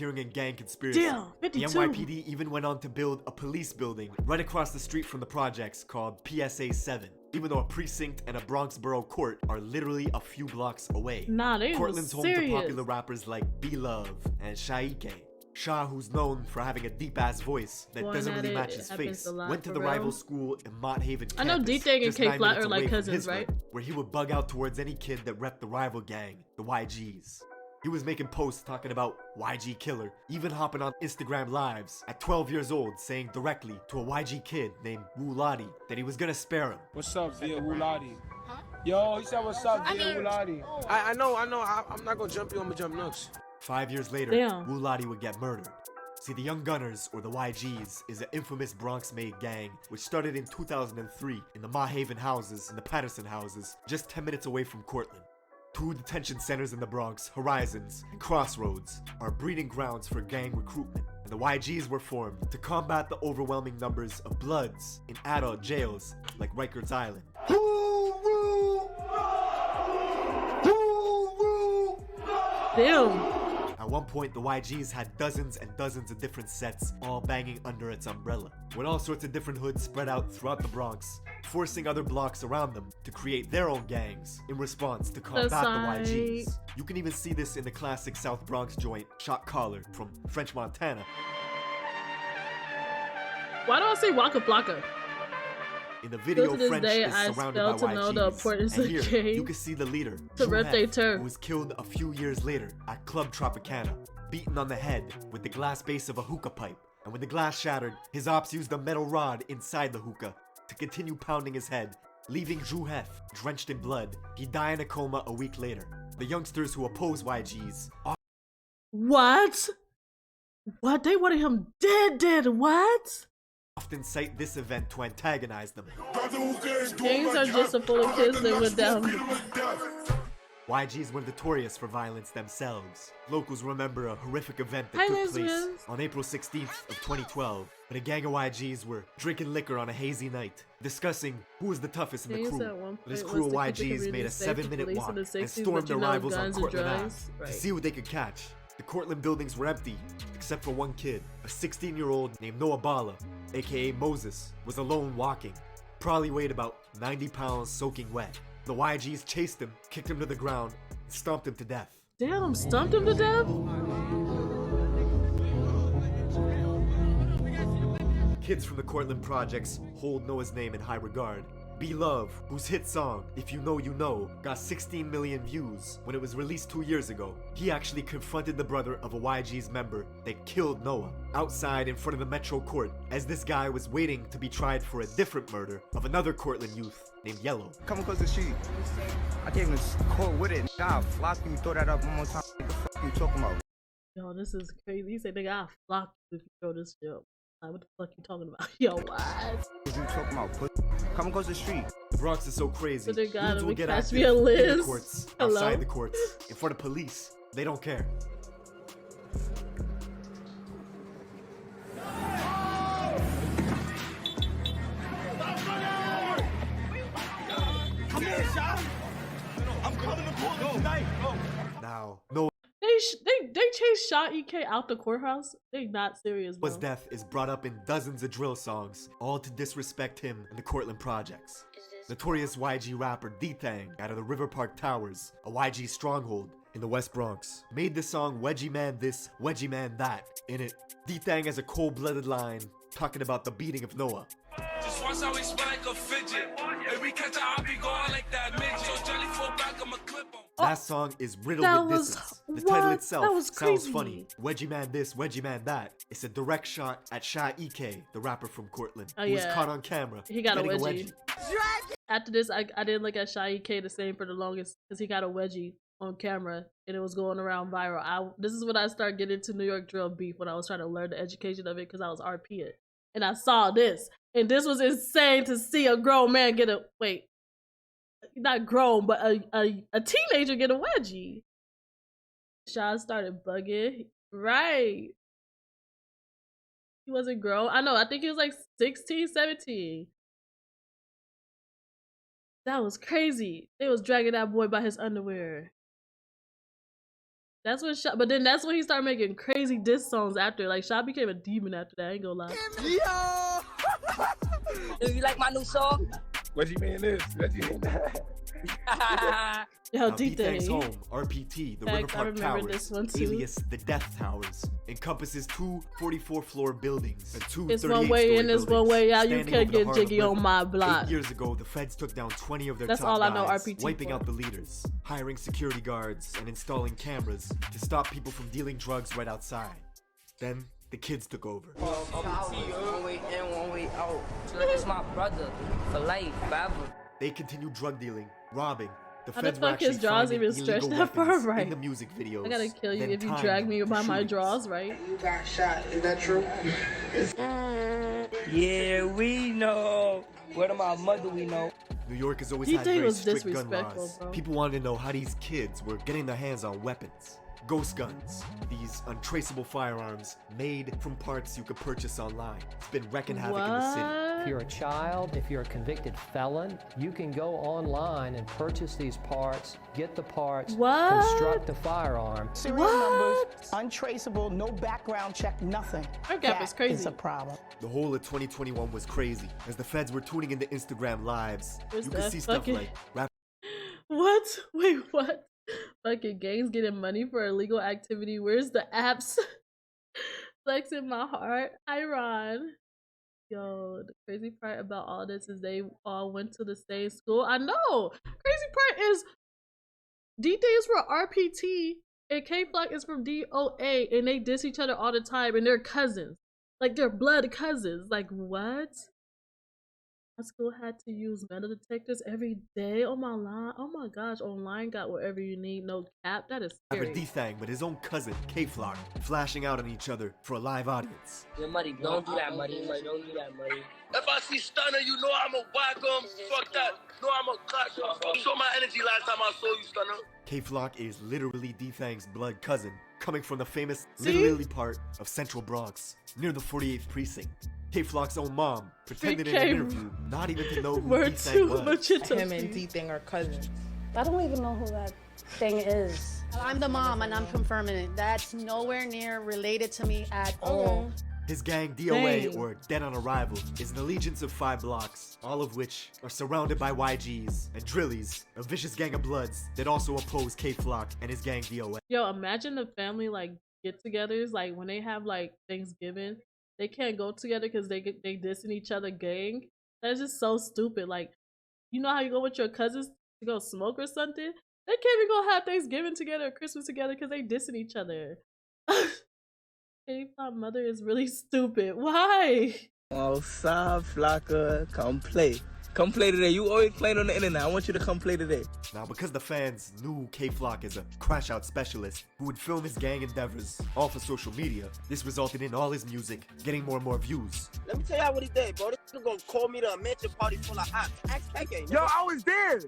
Hearing a gang conspiracy. Damn, 52. The NYPD even went on to build a police building right across the street from the projects called PSA 7. Even though a precinct and a Bronx borough court are literally a few blocks away. Nah, they Cortland's was home serious. to popular rappers like B-Love and Shaike. Shah, who's known for having a deep-ass voice that doesn't really match his face, went to the rival school in Mott Haven campus. I know D-Thang and K-Flat are like cousins, right? Where he would bug out towards any kid that repped the rival gang, the YGs. He was making posts talking about YG killer, even hopping on Instagram lives at 12 years old saying directly to a YG kid named Wuladi that he was gonna spare him. What's up, via Wuladi? Yo, he said what's up, via Wuladi? I know, I'm not gonna jump you, I'm gonna jump Nooks. 5 years later, Wuladi would get murdered. See, the Young Gunners, or the YGs, is an infamous Bronx-made gang which started in 2003 in the Mott Haven houses and the Patterson houses, just 10 minutes away from Cortland. Two detention centers in the Bronx, Horizons and Crossroads, are breeding grounds for gang recruitment, and the YGs were formed to combat the overwhelming numbers of Bloods in adult jails like Rikers Island. Damn. At one point, the YGs had dozens and dozens of different sets all banging under its umbrella, with all sorts of different hoods spread out throughout the Bronx, forcing other blocks around them to create their own gangs in response to combat the YGs. You can even see this in the classic South Bronx joint, Shot Caller from French Montana. Why do I say Waka Flocka? In the video, French is I surrounded by YGs, and here, you can see the leader, who was killed a few years later at Club Tropicana, beaten on the head with the glass base of a hookah pipe. And when the glass shattered, his ops used a metal rod inside the hookah to continue pounding his head, leaving Jouhef drenched in blood. He died in a coma a week later. The youngsters who oppose YGs... What? What? They wanted him dead, what? Often cite this event to antagonize them. Gangs are just a full of kids that went down. YGs were notorious for violence themselves. Locals remember a horrific event that took place on April 16th of 2012, when a gang of YGs were drinking liquor on a hazy night, discussing who was the toughest in the crew. This crew of YGs made a 7-minute walk and stormed their rivals on Cortland Ave to see what they could catch. The Cortland buildings were empty, except for one kid. A 16-year-old named Noah Bala, aka Moses, was alone walking. Probably weighed about 90 pounds soaking wet. The YGs chased him, kicked him to the ground, and stomped him to death. Damn, stomped him to death? Kids from the Cortland projects hold Noah's name in high regard. B-Love, whose hit song, If You Know You Know, got 16 million views when it was released 2 years ago. He actually confronted the brother of a YG's member that killed Noah outside in front of the Metro Court, as this guy was waiting to be tried for a different murder of another Cortland youth named Yellow. Come across the street. I can't even score with it. God, flock you, throw that up one more time. What the fuck you talking about? Yo, this is crazy. He said they got flock if you throw this shit up. Like, what the fuck you talking about? Yo, what? What you talking about? Come across the street. The Bronx is so crazy. So dudes will get active in the courts, outside the courts, in front of police. They don't care. Come here, Shot. I'm calling the court tonight. Now, no. They chased Shot EK out the courthouse. They not serious, bro. His death is brought up in dozens of drill songs, all to disrespect him and the Cortland projects. Notorious YG rapper D-Thang out of the River Park Towers, a YG stronghold in the West Bronx, made the song Wedgie Man This, Wedgie Man That. In it, D-Thang has a cold-blooded line talking about the beating of Noah. Just once I spin like a fidget. If we catch a hobby going like that midget. So jelly fall back, I'ma clip him. That song is riddled with dissonance. The title itself sounds funny. Wedgie Man This, Wedgie Man That. It's a direct shot at Shy EK, the rapper from Cortland, who was caught on camera. He got a wedgie. After this, I didn't look at Shy EK the same for the longest because he got a wedgie on camera and it was going around viral. This is when I started getting into New York drill beef, when I was trying to learn the education of it because I was RPing. And I saw this. And this was insane to see a grown man get a, wait, not grown, but a teenager get a wedgie. Sean started bugging. Right. He wasn't grown. I know, I think he was like 16, 17. That was crazy. They was dragging that boy by his underwear. That's when but then that's when he started making crazy diss songs after. Like Sha became a demon after that. I ain't gonna lie. Yo! Do you like my new song? What you mean this? What you mean that? Yo, D-Thang's home, RPT, the River Park Towers, this one too. alias the Death Towers, encompasses two 44-floor buildings and two 38-story It's one way in, it's one way out. You can't get jiggy on my block. block. 8 years ago, the feds took down 20 of their That's top all I guys, know RPT wiping for. out the leaders, hiring security guards, and installing cameras to stop people from dealing drugs right outside. Then, the kids took over. One way in, one way out. Like it's my brother for life, forever. They continued drug dealing, robbing. The How the feds were fuck his actually draws finding even stretched illegal that far, weapons right? in the music videos. I gotta kill you then if you tying drag them me to by my shootings. draws, right? You got shot, is that true? Yeah, we know. Where my mother we know. New York has always had D-Day very was strict gun disrespectful, laws. bro. People wanted to know how these kids were getting their hands on weapons. Ghost guns, these untraceable firearms made from parts you could purchase online. It's been wrecking havoc in the city. If you're a child, if you're a convicted felon, you can go online and purchase these parts, get the parts, construct a firearm. Serial numbers, untraceable, no background check, nothing. Her gap is crazy. It's a problem. The whole of 2021 was crazy. As the feds were tuning into Instagram lives, Where's you could that see stuff fucking- like rap. What? Wait, what? Fucking gangs getting money for illegal activity. Where's the apps? Flex in my heart. Hi, Ron. Yo, the crazy part about all this is they all went to the same school. I know. Crazy part is D-Day is from RPT and K-Flock is from DOA, and they diss each other all the time, and they're cousins. Like, they're blood cousins. Like, what? My school had to use metal detectors every day. Oh my gosh, online got whatever you need. No cap. That is scary. D-Thang with his own cousin, K-Flock, flashing out on each other for a live audience. Yeah, Muddy, don't do that, Muddy. Don't do that, Muddy. If I see Stunner, you know I'm a whack 'em. Fuck that. No, I'm a clash 'em. Show my energy last time I saw you, Stunner. K-Flock is literally D-Thang's blood cousin, coming from the famous See? literally part of Central Bronx, near the 48th precinct. K-Flock's own mom pretended in an interview not even to know who D-Thang was. Him and D-Thang are cousins. I don't even know who that thing is. I'm the mom and I'm confirming it. That's nowhere near related to me at all. His gang, DOA, or Dead on Arrival, is an allegiance of 5 blocks, all of which are surrounded by YGs and Drillies, a vicious gang of bloods that also oppose K-Flock and his gang, DOA. Yo, imagine the family like get-togethers, like when they have like Thanksgiving, they can't go together because they dissing each other gang. That's just so stupid. Like, you know how you go with your cousins to go smoke or something? They can't even go have Thanksgiving together or Christmas together because they dissing each other. My mother is really stupid. Why? Oh, Sa Flocka, come play. Come play today. You always playing on the internet. I want you to come play today. Now, because the fans knew K-Flock as a crash-out specialist who would film his gang endeavors all for social media, this resulted in all his music getting more and more views. Let me tell y'all what he did, bro. This nigga gonna call me to a mansion party full of hot. Ask KK. Yo, I was there.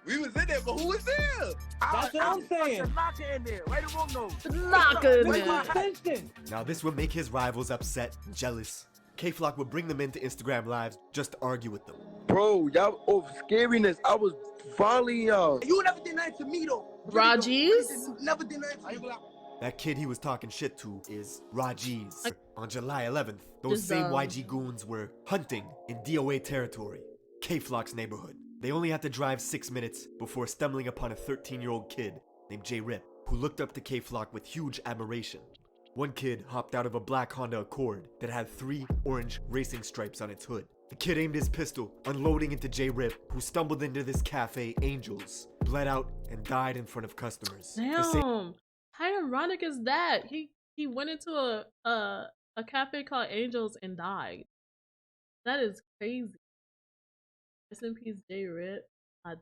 We was in there, but who was there? That's what I'm saying. Locker in there. Right the wrong nose. Locker in there. Now, this would make his rivals upset and jealous. K-Flock would bring them into Instagram lives just to argue with them. Bro, y'all of scariness. I was volleying y'all. You never did nothing to me though. Raji's? Never did nothing to me. That kid he was talking shit to is Raji's. On July 11th, those Just, same YG goons were hunting in DOA territory, K-Flock's neighborhood. They only had to drive 6 minutes before stumbling upon a 13-year-old kid named J-Rip, who looked up to K-Flock with huge admiration. One kid hopped out of a black Honda Accord that had 3 orange racing stripes on its hood. The kid aimed his pistol, unloading into J-Rip, who stumbled into this cafe, Angels, bled out, and died in front of customers. Damn, how ironic is that? He went into a cafe called Angels and died. That is crazy. Rest in peace, J-Rip.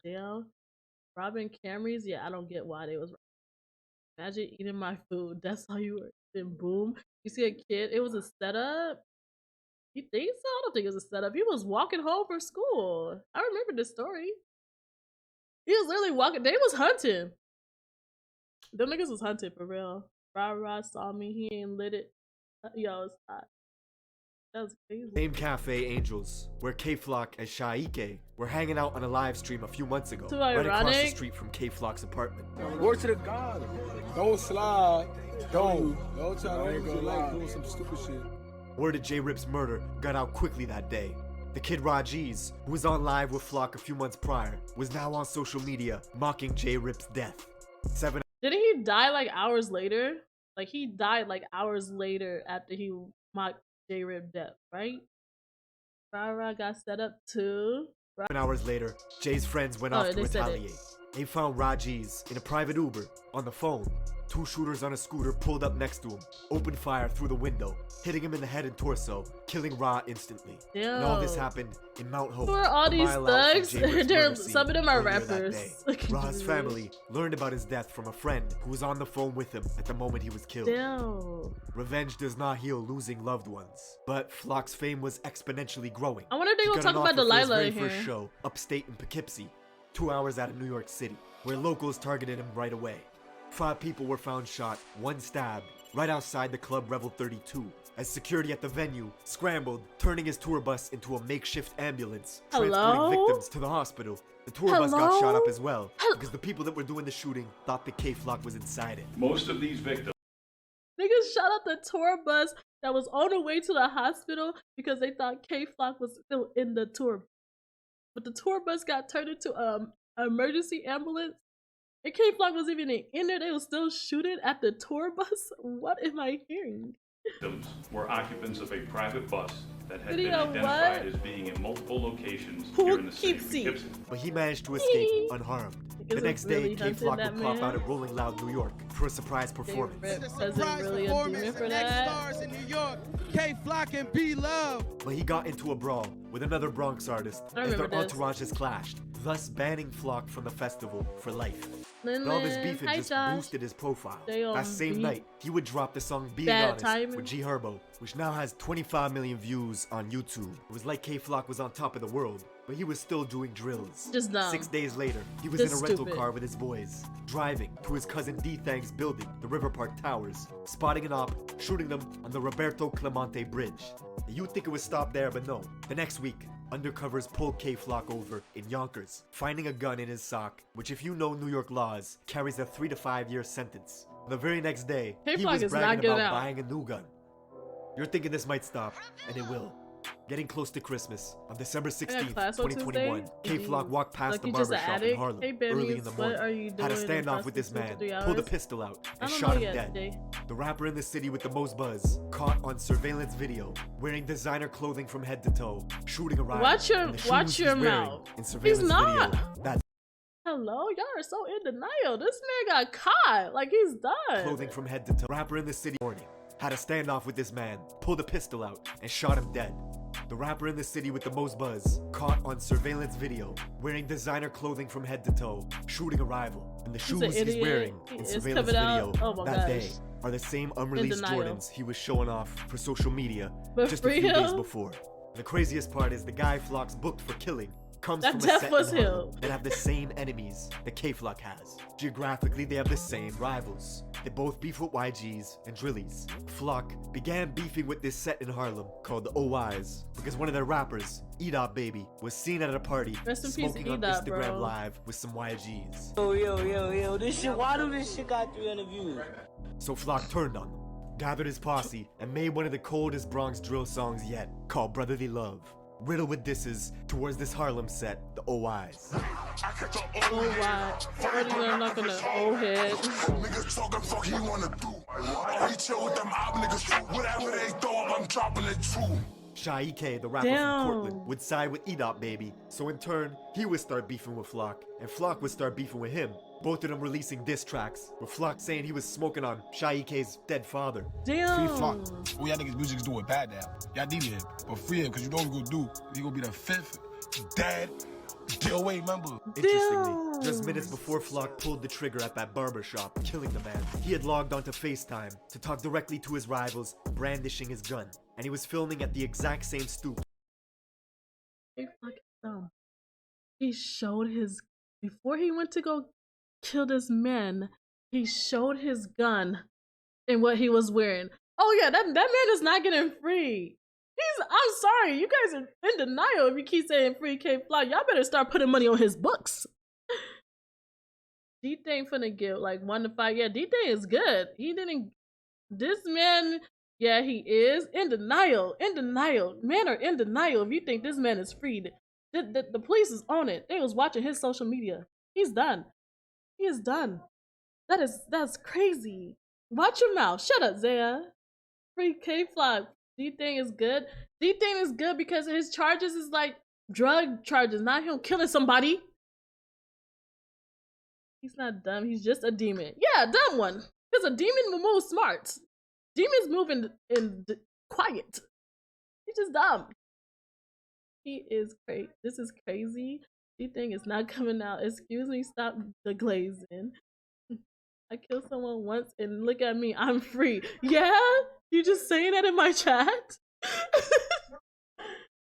Damn. Robbing Camrys? Yeah, I don't get why they was. Imagine eating my food. That's how you were. Then boom, you see a kid. It was a setup. You think so? I don't think it was a setup. He was walking home from school. I remember this story. He was literally walking. They was hunting. Them niggas was hunting for real. Rah saw me. He ain't lit it. Yo, it's hot. That was crazy. Same cafe, Angels, where K-Flock and Shaike were hanging out on a live stream a few months ago, right across the street from K-Flock's apartment. Word to the God. Don't slide. Don't try to go like doing some stupid shit. Word of J-Rip's murder got out quickly that day. The kid Rajiz, who was on live with Flock a few months prior, was now on social media mocking J-Rip's death. Didn't he die like hours later? Like he died like hours later after he mocked J-Rip death, right? Rara got set up too. 7 hours later, Jay's friends went off to retaliate. They found Rajiz in a private Uber on the phone. 2 shooters on a scooter pulled up next to him, opened fire through the window, hitting him in the head and torso, killing Ra instantly. Damn. And all this happened in Mount Hope. Who are all these thugs? Some of them are rappers. Ra's family learned about his death from a friend who was on the phone with him at the moment he was killed. Damn. Revenge does not heal losing loved ones, but Flock's fame was exponentially growing. I wonder if they will talk about Delilah in here. First show upstate in Poughkeepsie, 2 hours out of New York City, where locals targeted him right away. 5 people were found shot, 1 stabbed, right outside the club Revel 32, as security at the venue scrambled, turning his tour bus into a makeshift ambulance, transporting victims to the hospital. The tour bus got shot up as well, because the people that were doing the shooting thought the K-Flock was inside it. Most of these victims... Niggas shot up the tour bus that was on the way to the hospital because they thought K-Flock was still in the tour. But the tour bus got turned into an emergency ambulance. And K-Flock was even in there. They were still shooting at the tour bus. What am I hearing? Victims were occupants of a private bus that had been identified as being in multiple locations here in the city of Poughkeepsie. But he managed to escape unharmed. The next day, K-Flock would pop out at Rolling Loud, New York for a surprise performance. Really performance for next stars in New York, K-Flock and B-Love. But he got into a brawl with another Bronx artist as their entourages clashed, thus banning Flock from the festival for life. And all this beefing just boosted his profile. That same night, he would drop the song Being Honest with G Herbo, which now has 25 million views on YouTube. It was like K-Flock was on top of the world, but he was still doing drills. Just dumb. 6 days later, he was in a rental car with his boys, driving to his cousin D-Thang's building, the River Park Towers, spotting an op, shooting them on the Roberto Clemente Bridge. You'd think it would stop there, but no. The next week, undercovers pulled K-Flock over in Yonkers, finding a gun in his sock, which if you know New York laws, carries a 3 to 5 year sentence. The very next day, he was bragging about buying a new gun. You're thinking this might stop, and it will. Getting close to Christmas, on December 16th, 2021, K-Flock walked past the barbershop in Harlem early in the morning, had a standoff with this man, pulled a pistol out, and shot him dead. The rapper in the city with the most buzz, caught on surveillance video, wearing designer clothing from head to toe, shooting a rival. Watch your mouth. He's not. Hello, y'all are so in denial. This man got caught, like he's done. Clothing from head to toe. Rapper in the city morning, had a standoff with this man, pulled a pistol out, and shot him dead. The rapper in the city with the most buzz, caught on surveillance video, wearing designer clothing from head to toe, shooting a rival. And the shoes he's wearing in surveillance video that day are the same unreleased Jordans he was showing off for social media just a few days before. The craziest part is the guy Flock's booked for killing comes from a set in Harlem that have the same enemies that K-Flock has. Geographically, they have the same rivals. They both beef with YGs and Drillies. Flock began beefing with this set in Harlem called the OIs because one of their rappers, Edop Baby, was seen at a party smoking on Instagram Live with some YGs. Yo, this shit, why do this shit got 300 views? So Flock turned on them, gathered his posse, and made one of the coldest Bronx drill songs yet, called Brotherly Love. Riddled with disses towards this Harlem set, the OIs. I'm not gonna head. Niggas talking fuck he wanna do. He chill with them op niggas, whatever they throw up, I'm dropping it too. Shaike, the rapper from Portland, would side with Edop Baby, so in turn, he would start beefing with Flock, and Flock would start beefing with him. Both of them releasing diss tracks, with Flock saying he was smoking on Shaike's dead father. Free Flock. All y'all niggas music is doing bad now. Y'all need him, but free him, cause you know what he's gonna do. He gonna be the 5th dead DOA member. Interestingly, just minutes before Flock pulled the trigger at that barbershop, killing the man, he had logged onto FaceTime to talk directly to his rivals, brandishing his gun. And he was filming at the exact same stoop. He showed his, before he went to go kill this man, he showed his gun and what he was wearing. Oh yeah, that man is not getting free. I'm sorry, you guys are in denial if you keep saying free K-Flock. Y'all better start putting money on his books. D-Thing finna get like 1 to 5. Yeah, D-Thing is good. He didn't, this man, yeah, he is in denial. Men are in denial if you think this man is freed. The police is on it. They was watching his social media. He's done. He is done. That's crazy. Watch your mouth. Shut up, Zaya. Free K-Flock. D-Thing is good. D-Thing is good because his charges is like drug charges, not him killing somebody. He's not dumb. He's just a demon. Yeah, a dumb one. Because a demon will move smart. Demons move in quiet. He's just dumb. He is crazy. This is crazy. D-Thing is not coming out. Excuse me. Stop the glazing. I killed someone once and look at me. I'm free. Yeah? You just saying that in my chat?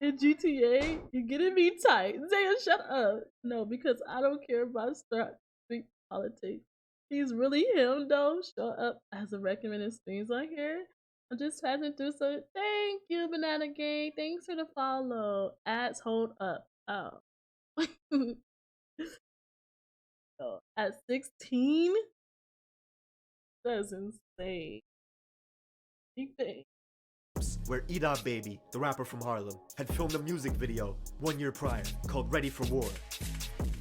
In GTA, you're getting me tight. Zaya, shut up. No, because I don't care about street politics. He's really him, though. Show up as a recommended streams on here. I'm just passing through, so thank you, Banana Gang. Thanks for the follow. Ads, hold up. Oh. Oh, at 16? That's insane. Where E-Dot Baby, the rapper from Harlem, had filmed a music video 1 year prior called Ready for War.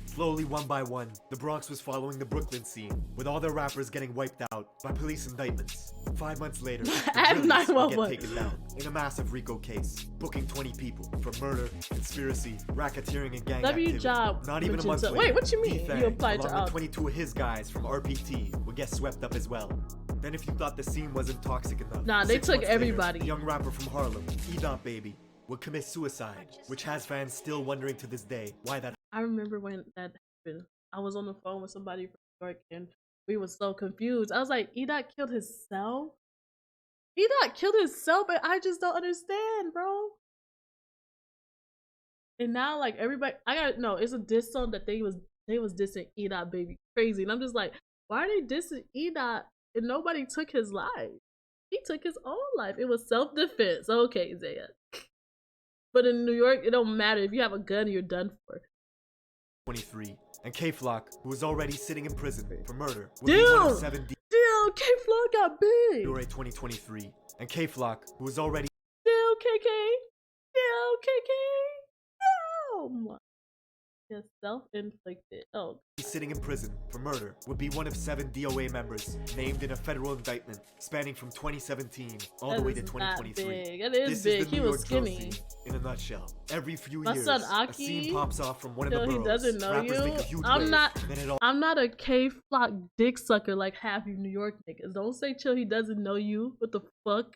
Slowly, one by one, the Bronx was following the Brooklyn scene, with all their rappers getting wiped out by police indictments. 5 months later, the Brilliants would get taken down in a massive RICO case, booking 20 people for murder, conspiracy, racketeering, and gang activity. Not even a month later, wait, what you mean? D-Thang, You applied to along with 22 of his guys from RPT would get swept up as well. Then if you thought the scene wasn't toxic enough, nah, they took everybody. Later, the young rapper from Harlem, E-Dot Baby, would commit suicide, which has fans still wondering to this day why that. I remember when that happened. I was on the phone with somebody from New York and we were so confused. I was like, E-Dot killed himself? E-Dot killed himself, but I just don't understand, bro. And now like everybody, it's a diss song that they was dissing E-Dot Baby crazy. And I'm just like, why are they dissing E-Dot and nobody took his life? He took his own life. It was self-defense. Okay, Zaya. But in New York, it don't matter. If you have a gun, you're done for. 23. And K-Flock, who was already sitting in prison for murder, would be one of 7 Damn, K-Flock got big. February 2023. And K-Flock, who was already Damn, KK. Damn, KK. Damn. Yes, self-inflicted. Oh. Sitting in prison for murder would be one of 7 DOA members named in a federal indictment spanning from 2017 all the way to 2023. That is big. He was skinny. In a nutshell, every few My years, son a Aki, scene pops off from one of the boroughs. He doesn't know Rappers you. make a huge I'm wave, not a K-Flock dick sucker like half you New York niggas. Don't say chill. He doesn't know you. What the fuck?